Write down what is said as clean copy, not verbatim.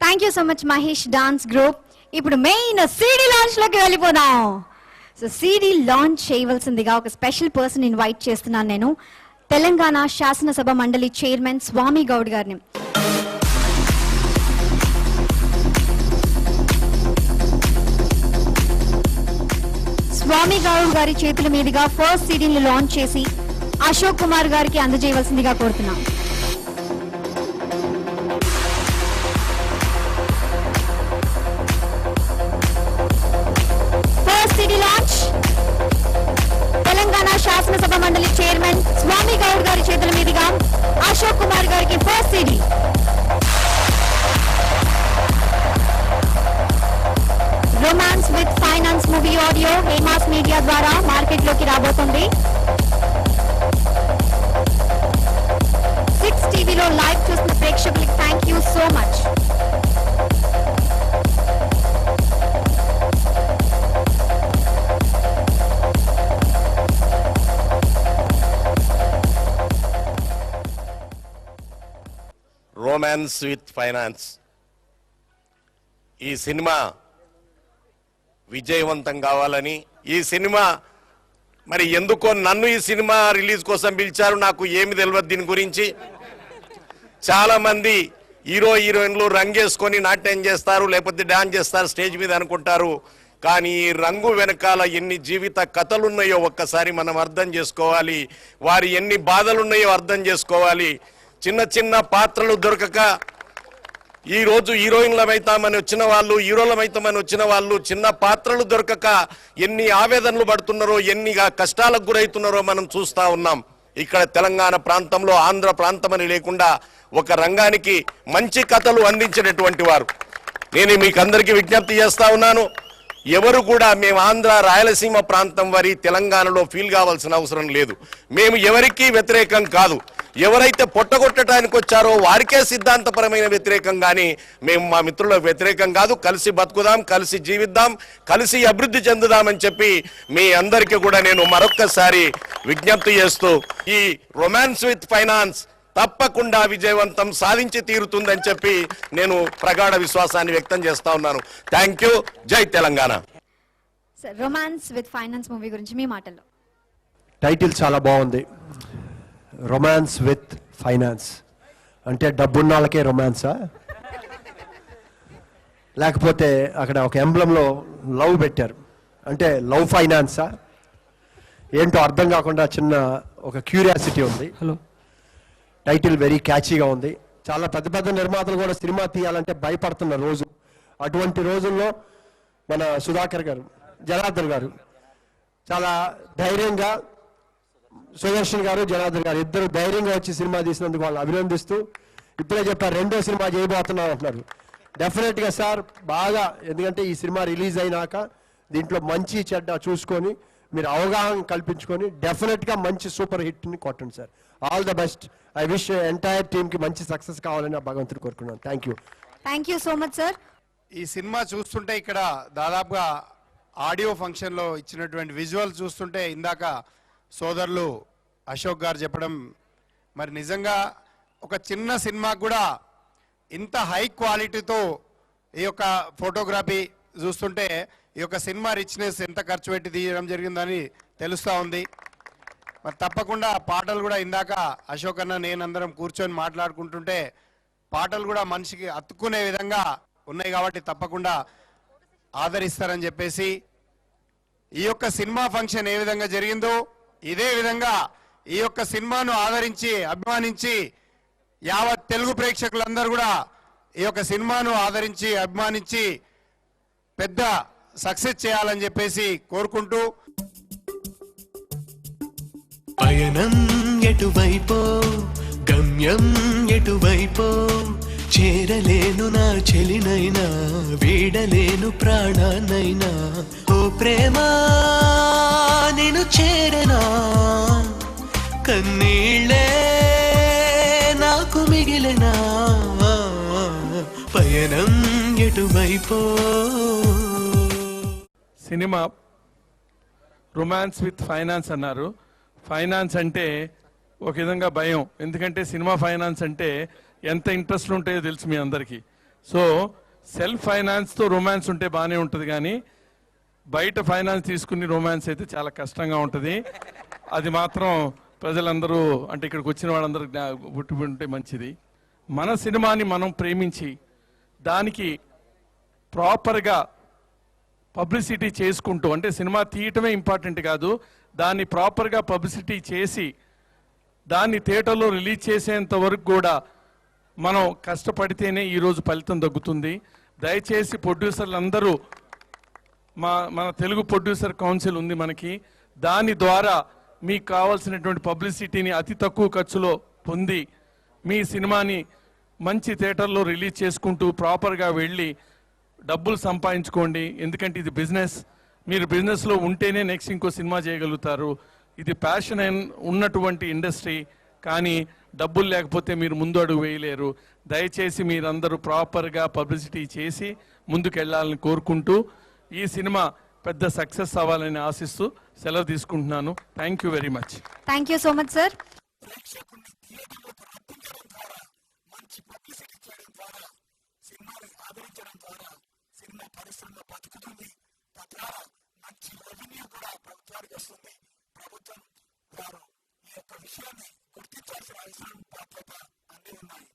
Thank you so much Mahesh dance group. ఇప్పుడు main CD launch లోకి వెళ్ళిపోదాం. సో సిడి లాంచ్ చేయవలసిందిగా ఒక స్పెషల్ పర్సన్ ఇన్వైట్ చేస్తున్నాను నేను, తెలంగాణ శాసనసభ మండలి చైర్మన్ స్వామి గౌడ్ గారిని. స్వామి గౌడ్ గారి చేతుల మీదుగా ఫస్ట్ సిడిని లాంచ్ చేసి అశోక్ కుమార్ గారికి అందజేయవలసిందిగా కోరుతున్నాం. సిడి లాంచ్ తెలంగాణ శాసనసభ మండలి చైర్మన్ స్వామి గౌడ్ గారి చేతుల మీదుగా అశోక్ కుమార్ గారికి first CD. Romance with finance movie audio Hemas media ద్వారా మార్కెట్ లోకి రాబోతుంది. 6 టీవీలో లైవ్ చూస్తున్న ప్రేక్షకులకు thank you so much. Romance with finance ఈ సినిమా విజయవంతం కావాలని, ఈ సినిమా మరి ఎందుకో నన్ను ఈ సినిమా రిలీజ్ కోసం పిలిచారు, నాకు ఏమి తెలియదు దీని గురించి. చాలా మంది హీరోయిన్లు రంగేసుకొని నాట్యం చేస్తారు, లేకపోతే డాన్స్ చేస్తారు స్టేజ్ మీద అనుకుంటారు. కానీ ఈ రంగు వెనకాల ఎన్ని జీవిత కథలున్నాయో ఒక్కసారి మనం అర్థం చేసుకోవాలి. వారి ఎన్ని బాధలున్నాయో అర్థం చేసుకోవాలి. చిన్న చిన్న పాత్రలు దొరకక ఈరోజు హీరోయిన్లమైతామని వచ్చిన వాళ్ళు, హీరోలమైతామని వచ్చిన వాళ్ళు చిన్న పాత్రలు దొరకక ఎన్ని ఆవేదనలు పడుతున్నారో, ఎన్ని కష్టాలకు గురవుతున్నారో మనం చూస్తూ ఉన్నాం. ఇక్కడ తెలంగాణ ప్రాంతంలో ఆంధ్ర ప్రాంతం అని లేకుండా ఒక రంగానికి మంచి కథలు అందించినటువంటి వారు. నేను మీకు అందరికీ విజ్ఞప్తి చేస్తా ఉన్నాను, ఎవరు కూడా మేము ఆంధ్ర రాయలసీమ ప్రాంతం వారి తెలంగాణలో ఫీల్ కావాల్సిన అవసరం లేదు. మేము ఎవరికీ వ్యతిరేకం కాదు. ఎవరైతే పొట్టగొట్టడానికి వచ్చారో వారికే సిద్ధాంతపరమైన వ్యతిరేకం, కానీ మేము మా మిత్రులకు వ్యతిరేకం కాదు. కలిసి బతుకుదాం, కలిసి జీవిద్దాం, కలిసి అభివృద్ధి చెందుదామని చెప్పి మీ అందరికీ కూడా నేను మరొక్కసారి విజ్ఞప్తి చేస్తూ ఈ రొమాన్స్ విత్ ఫైనాన్స్ తప్పకుండా విజయవంతం సాధించి తీరుతుందని చెప్పి నేను ప్రగాఢ విశ్వాసాన్ని వ్యక్తం చేస్తా ఉన్నాను. Thank you. Jai Telangana. Romance with finance movie గురించి మీ మాటల్లో. టైటిల్ చాలా బాగుంది, రొమాన్స్ విత్ ఫైనాన్స్. అంటే డబ్బున్న వాళ్ళకే రొమాన్సా, లేకపోతే అక్కడ ఒక ఎంబ్లంలో లవ్ పెట్టారు అంటే లవ్ ఫైనాన్సా ఏంటో అర్థం కాకుండా చిన్న ఒక క్యూరియాసిటీ ఉంది. హలో, టైటిల్ వెరీ క్యాచీగా ఉంది. చాలా పెద్ద పెద్ద నిర్మాతలు కూడా సినిమా తీయాలంటే భయపడుతున్న రోజు. అటువంటి రోజుల్లో మన సుధాకర్ గారు, జనార్దన్ గారు చాలా ధైర్యంగా, సుదర్శన్ గారు, జనార్దన్ గారు ఇద్దరు ధైర్యంగా వచ్చి సినిమా తీసినందుకు వాళ్ళు అభినందిస్తూ ఇప్పుడే చెప్పారు రెండో సినిమా చేయబోతున్నాం అంటున్నారు. డెఫినెట్గా సార్ బాగా, ఎందుకంటే ఈ సినిమా రిలీజ్ అయినాక దీంట్లో మంచి చెడ్డ చూసుకొని మీరు అవగాహన కల్పించుకొని డెఫినెట్గా మంచి సూపర్ హిట్ని కొట్టండి sir. All the best. I wish entire టీమ్కి మంచి సక్సెస్ కావాలని భగవంతుడు కోరుకున్నాను. Thank you. Thank you so much sir. ఈ సినిమా చూస్తుంటే ఇక్కడ దాదాపుగా ఆడియో ఫంక్షన్లో ఇచ్చినటువంటి విజువల్ చూస్తుంటే ఇందాక సోదరులు అశోక్ గారు చెప్పడం, మరి నిజంగా ఒక చిన్న సినిమాకు కూడా ఇంత హై క్వాలిటీతో ఈ యొక్క ఫోటోగ్రఫీ చూస్తుంటే ఈ యొక్క సినిమా రిచ్నెస్ ఎంత ఖర్చు పెట్టి తీయడం జరిగిందని తెలుస్తూ ఉంది. మరి తప్పకుండా పాటలు కూడా ఇందాక అశోక్ అన్న నేను అందరం కూర్చొని మాట్లాడుకుంటుంటే పాటలు కూడా మనిషికి అతుక్కునే విధంగా ఉన్నాయి కాబట్టి తప్పకుండా ఆదరిస్తారని చెప్పేసి ఈ యొక్క సినిమా ఫంక్షన్ ఏ విధంగా జరిగిందో ఇదే విధంగా ఈ యొక్క సినిమాను ఆదరించి అభిమానించి యావత్ తెలుగు ప్రేక్షకులందరూ కూడా ఈ యొక్క సినిమాను ఆదరించి అభిమానించి పెద్ద సక్సెస్ చేయాలని చెప్పేసి కోరుకుంటూ, పయనం ఎటువైపో గమ్యం ఎటువైపో చేరలేను నా చెలినైనా వీడలేను ప్రాణానైనా ఓ ప్రేమ నేను చేరనా కన్నీళ్ళే నాకు మిగిలినా పయనం ఎటువైపో. సినిమా రొమాన్స్ విత్ ఫైనాన్స్ అన్నారు. ఫైనాన్స్ అంటే ఒక విధంగా భయం, ఎందుకంటే సినిమా ఫైనాన్స్ అంటే ఎంత ఇంట్రెస్ట్ ఉంటాయో తెలుసు మీ అందరికీ. సో సెల్ఫ్ ఫైనాన్స్తో రొమాన్స్ ఉంటే బాగానే ఉంటుంది, కానీ బయట ఫైనాన్స్ తీసుకుని రొమాన్స్ అయితే చాలా కష్టంగా ఉంటుంది. అది మాత్రం ప్రజలందరూ, అంటే ఇక్కడికి వచ్చిన వాళ్ళందరూ గుర్తుంటే మంచిది. మన సినిమాని మనం ప్రేమించి దానికి ప్రాపర్గా పబ్లిసిటీ చేసుకుంటూ, అంటే సినిమా తీయటమే ఇంపార్టెంట్ కాదు, దాన్ని ప్రాపర్గా పబ్లిసిటీ చేసి దాన్ని థియేటర్లో రిలీజ్ చేసేంత వరకు కూడా మనం కష్టపడితేనే ఈరోజు ఫలితం దక్కుతుంది. దయచేసి ప్రొడ్యూసర్లు అందరూ, మన తెలుగు ప్రొడ్యూసర్ కౌన్సిల్ ఉంది మనకి, దాని ద్వారా మీకు కావాల్సినటువంటి పబ్లిసిటీని అతి తక్కువ ఖర్చులో పొంది మీ సినిమాని మంచి థియేటర్లో రిలీజ్ చేసుకుంటూ ప్రాపర్గా వెళ్ళి డబ్బులు సంపాదించుకోండి. ఎందుకంటే ఇది బిజినెస్. మీరు బిజినెస్లో ఉంటేనే నెక్స్ట్ ఇంకో సినిమా చేయగలుగుతారు. ఇది ప్యాషన్ ఉన్నటువంటి ఇండస్ట్రీ, కానీ డబ్బులు లేకపోతే మీరు ముందు అడుగు వేయలేరు. దయచేసి మీరందరూ ప్రాపర్గా పబ్లిసిటీ చేసి ముందుకు వెళ్ళాలని కోరుకుంటూ ఈ సినిమా పెద్ద సక్సెస్ అవ్వాలని ఆశిస్తూ సెలవు తీసుకుంటున్నాను. Thank you very much. Thank you so much sir. ప్రభుత్వం వారు ఈ యొక్క విషయాన్ని గుర్తించాల్సిన అవసరం బాధ్యత అన్నీ ఉన్నాయి.